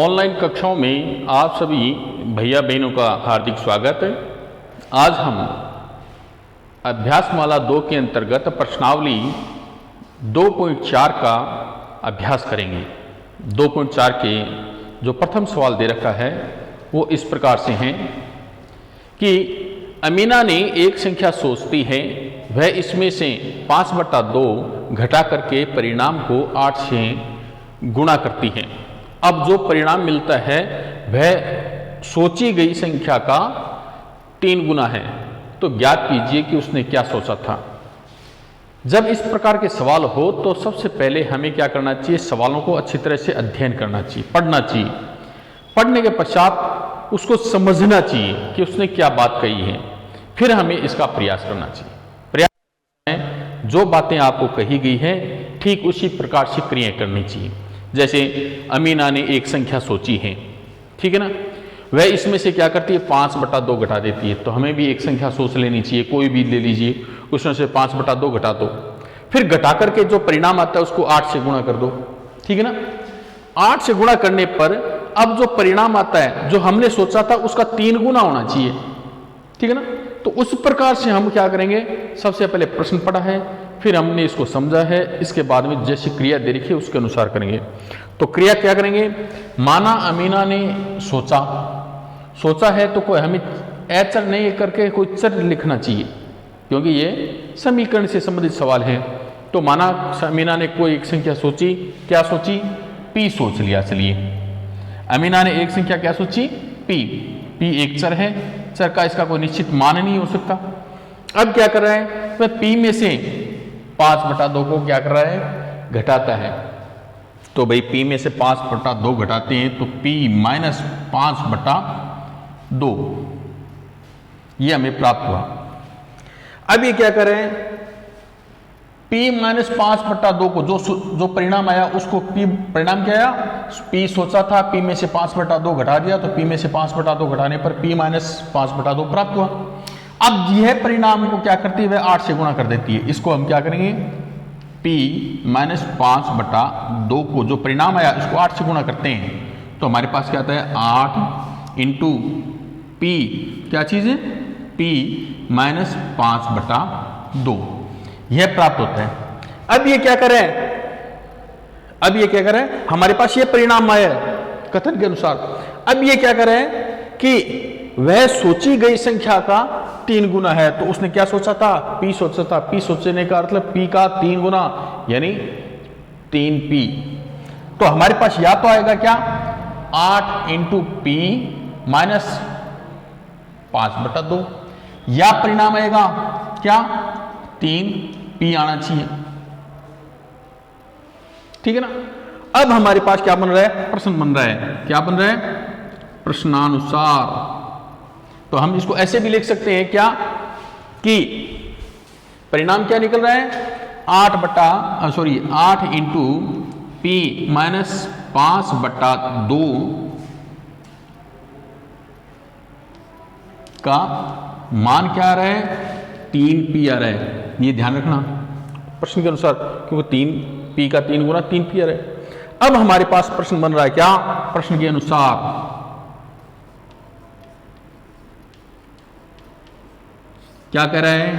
Online कक्षाओं में आप सभी भैया बहनों का हार्दिक स्वागत है। आज हम अभ्यासमाला 2 के अंतर्गत प्रश्नावली 2.4 का अभ्यास करेंगे। 2.4 के जो प्रथम सवाल दे रखा है वो इस प्रकार से हैं कि अमीना ने एक संख्या सोचती है, वह इसमें से 5/2 घटा करके परिणाम को 8 से गुणा करती है। अब जो परिणाम मिलता है वह सोची गई संख्या का 3 गुना है। तो ज्ञात कीजिए कि उसने क्या सोचा था। जब इस प्रकार के सवाल हो तो सबसे पहले हमें क्या करना चाहिए, सवालों को अच्छी तरह से अध्ययन करना चाहिए, पढ़ना चाहिए। पढ़ने के पश्चात उसको समझना चाहिए कि उसने क्या बात कही है, फिर हमें इसका प्रयास करना चाहिए। प्रयास में जो बातें आपको कही गई है ठीक उसी प्रकार से क्रियाएं करनी चाहिए। जैसे अमीना ने एक संख्या सोची है, ठीक है ना, वह इसमें से क्या करती है 5/2 घटा देती है। तो हमें भी एक संख्या सोच लेनी चाहिए, कोई भी ले लीजिए, उसमें से 5/2 घटा दो, फिर घटा करके जो परिणाम आता है उसको 8 से गुणा कर दो, ठीक है ना। 8 से गुणा करने पर अब जो परिणाम आता है जो हमने सोचा था उसका 3 गुना होना चाहिए, ठीक है ना। तो उस प्रकार से हम क्या करेंगे, सबसे पहले प्रश्न पढ़ा है, फिर हमने इसको समझा है, इसके बाद में जैसी क्रिया दे रखी है उसके अनुसार करेंगे। तो क्रिया क्या करेंगे, माना अमीना ने सोचा है तो कोई हमें ऐचर नहीं करके कोई चर लिखना चाहिए, क्योंकि ये समीकरण से संबंधित सवाल है। तो माना अमीना ने कोई एक संख्या सोची, क्या सोची, पी सोच लिया। चलिए अमीना ने एक संख्या क्या सोची, पी एक चर है, चर का इसका कोई निश्चित मान नहीं हो सकता। अब क्या कर रहा है, वह पी में से 5/2 को क्या कर रहा है, घटाता है। तो भाई पी में से 5/2 घटाते हैं तो p - 5/2 ये हमें प्राप्त हुआ। अब ये क्या करें, p - 5/2 को जो परिणाम आया उसको p परिणाम क्या आया, p सोचा था, p में से 5/2 घटा दिया, तो p में से 5/2 घटाने पर p - 5/2 प्राप्त हुआ। अब यह परिणाम को क्या करती है, वह 8 से गुणा कर देती है। इसको हम क्या करेंगे, p - 5/2 को जो परिणाम आया इसको 8 से गुणा करते हैं, तो हमारे पास क्या आता है 8 इंटू p, क्या चीज है, p - 5/2 यह प्राप्त होता है। अब ये क्या करें, हमारे पास ये परिणाम आया कथन के अनुसार। अब ये क्या करें कि वह सोची गई संख्या का 3 गुना है। तो उसने क्या सोचा था, p सोचा था, p सोचने का मतलब p का 3 गुना यानी 3p। तो हमारे पास या तो आएगा क्या 8 इंटू p माइनस 5/2, या परिणाम आएगा क्या 3p आना चाहिए, ठीक है ना। अब हमारे पास क्या बन रहा है, प्रश्न बन रहा है, क्या बन रहा है, प्रश्नानुसार। तो हम इसको ऐसे भी लिख सकते हैं क्या कि परिणाम क्या निकल रहा है 8 इंटू p - 5/2 का मान क्या आ रहा है, 3p आ रहा है। ये ध्यान रखना प्रश्न के अनुसार, क्योंकि 3p का 3 गुना 3p आ रहा है। अब हमारे पास प्रश्न बन रहा है क्या, प्रश्न के अनुसार क्या कह रहा है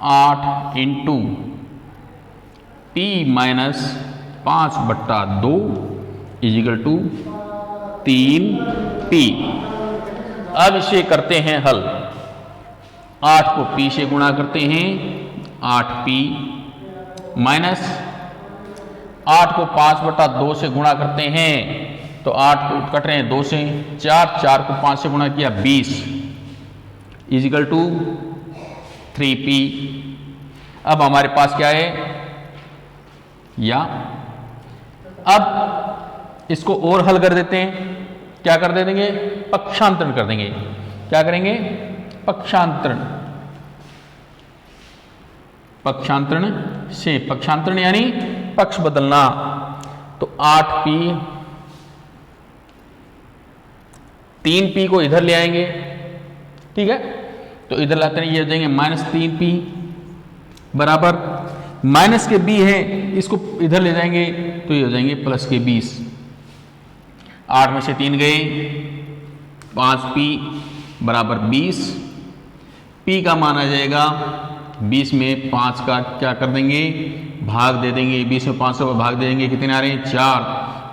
8 into p - 5/2 is equal to 3p। अब इसे करते हैं हल, 8 को p से गुणा करते हैं, 8p माइनस 8 को 5/2 से गुणा करते हैं, तो 8 को कट रहे हैं 2 से, 4 को 5 से गुणा किया 20 इजिकल टू 3p। अब हमारे पास क्या है, या अब इसको और हल कर देते हैं, क्या कर देंगे, पक्षांतरण कर देंगे। क्या करेंगे, पक्षांतरण यानी पक्ष बदलना। तो 8p 3p को इधर ले आएंगे, ठीक है, तो इधर लाते हैं, ये हो जाएंगे -3p बराबर माइनस के b है, इसको इधर ले जाएंगे तो ये हो जाएंगे प्लस के 20। 8 में से 3 गए, 5p बराबर 20। p का मान आ जाएगा 20 में 5 का क्या कर देंगे, भाग दे देंगे। 20 में 5 का भाग दे देंगे, कितने आ रहे हैं, 4।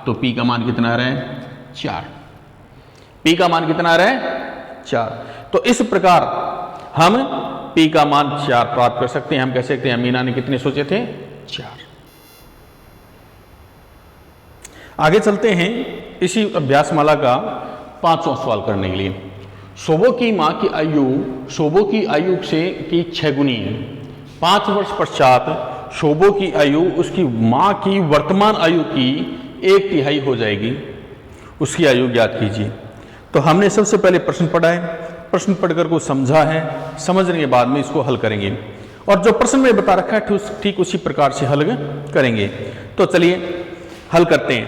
तो p का मान कितना आ रहा है, 4। p का मान कितना आ रहा है, 4। तो इस प्रकार हम p का मान 4 प्राप्त कर सकते हैं। हम कह सकते हैं मीना ने कितने सोचे थे, 4। आगे चलते हैं इसी अभ्यासमाला का 5वां सवाल करने के लिए। शोभो की मां की आयु शोभो की आयु से की 6 गुनी है। 5 वर्ष पश्चात शोभो की आयु उसकी मां की वर्तमान आयु की 1/3 हो जाएगी। उसकी आयु ज्ञात कीजिए। तो हमने सबसे पहले प्रश्न पढ़ा है, प्रश्न पढ़कर को समझा है, समझने के बाद में इसको हल करेंगे और जो प्रश्न में बता रखा है ठीक उसी प्रकार से हल करेंगे। तो चलिए हल करते हैं।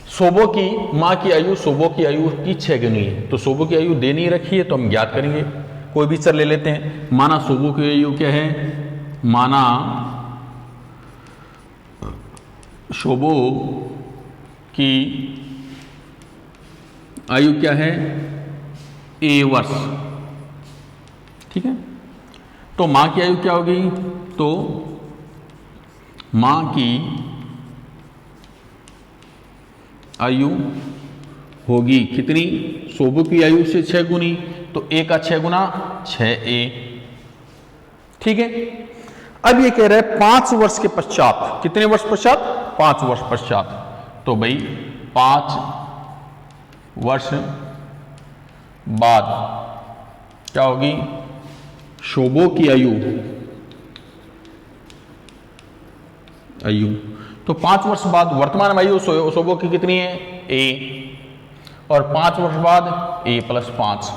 शोभो की मां की आयु शोभो की आयु की 6 गुनी है। तो शोभो की आयु दे नहीं रखी है तो हम ज्ञात करेंगे। कोई भी चर ले लेते हैं। माना शोभो की आयु क्या है, माना शोभो की आयु क्या है, a वर्ष। ठीक है, तो मां की आयु क्या होगी, तो मां की आयु होगी कितनी, शोभो की आयु से 6 गुनी। तो a का 6 गुना 6a। ठीक है, अब ये कह रहा है 5 वर्ष के पश्चात। कितने वर्ष पश्चात, 5 वर्ष पश्चात। तो भाई 5 वर्ष बाद क्या होगी, शोभो की आयु। तो 5 वर्ष बाद वर्तमान आयु शोभो की कितनी है, a, और 5 वर्ष बाद a + 5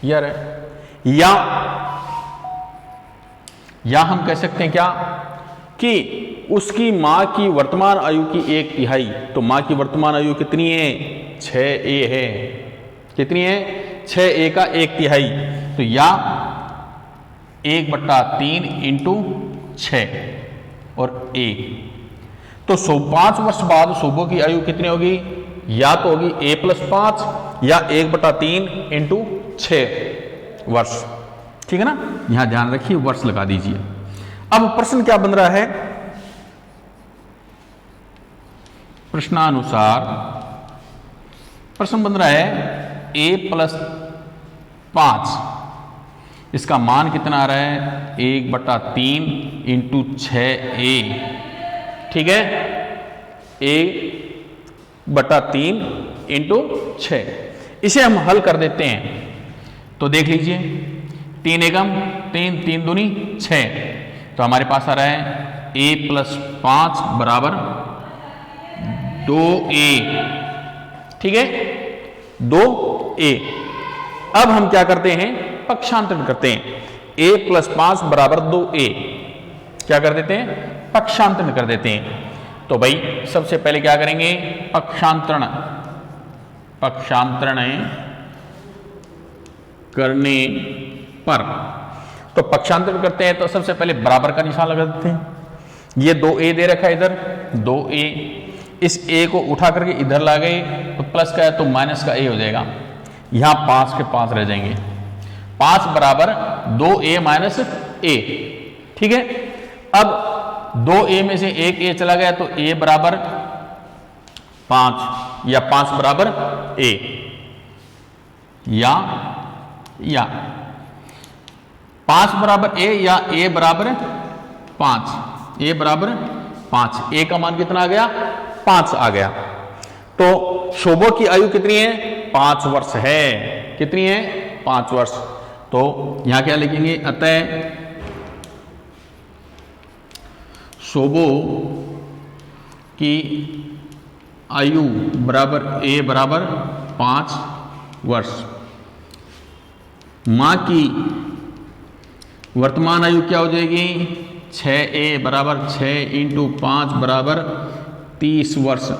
यार है। या हम कह सकते हैं क्या कि उसकी मां की वर्तमान आयु की 1/3। तो मां की वर्तमान आयु कितनी है, 6a है। कितनी है, 6a का 1/3। तो या 1/3 × 6 और a। तो 5 वर्ष बाद शोभो की आयु कितनी होगी, या तो होगी a + 5 या 1/3 × 6 वर्ष। ठीक है ना, यहां ध्यान रखिए, वर्ष लगा दीजिए। अब प्रश्न क्या बन रहा है, प्रश्नानुसार प्रश्न बन रहा है a + 5, इसका मान कितना आ रहा है, 1/3 × 6a। ठीक है, 1/3 × 6। इसे हम हल कर देते हैं। तो देख लीजिए, 3 एकम 3, 3 दूनी 6। तो हमारे पास आ रहा है a + 5 बराबर 2a। ठीक है, 2a। अब हम क्या करते हैं, पक्षांतरण करते हैं। a + 5 बराबर 2a क्या कर देते हैं, पक्षांतरण कर देते हैं। तो भाई सबसे पहले क्या करेंगे, पक्षांतरण करने पर। तो पक्षांतरण करते हैं तो सबसे पहले बराबर का निशान लगा देते हैं। ये 2a दे रखा है, इधर 2a, इस a को उठा करके इधर ला गए तो प्लस का है तो माइनस का a हो जाएगा। यहां 5 के 5 रह जाएंगे। 5 बराबर 2a - a। ठीक है, अब 2a में से एक a चला गया तो a बराबर 5 या 5 बराबर a, या 5 बराबर a या a बराबर 5। a बराबर 5, a का मान कितना आ गया, 5 आ गया। तो शोभो की आयु कितनी है, 5 वर्ष है। कितनी है, 5 वर्ष। तो यहां क्या लिखेंगे, अतः शोभो की आयु बराबर a बराबर 5 वर्ष। मां की वर्तमान आयु क्या हो जाएगी, 6a बराबर 6 × 5 बराबर 30 वर्ष।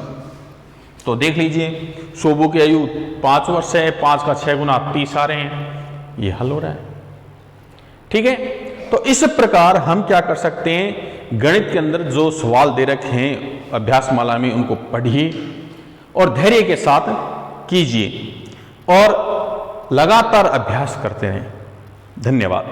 तो देख लीजिए, शोभो की आयु 5 वर्ष है, 5 का 6 गुना 30 आ रहे हैं। ये हल हो रहा है। ठीक है, तो इस प्रकार हम क्या कर सकते हैं, गणित के अंदर जो सवाल दे रखे हैं अभ्यासमाला में उनको पढ़िए और धैर्य के साथ कीजिए और लगातार अभ्यास करते रहें। धन्यवाद।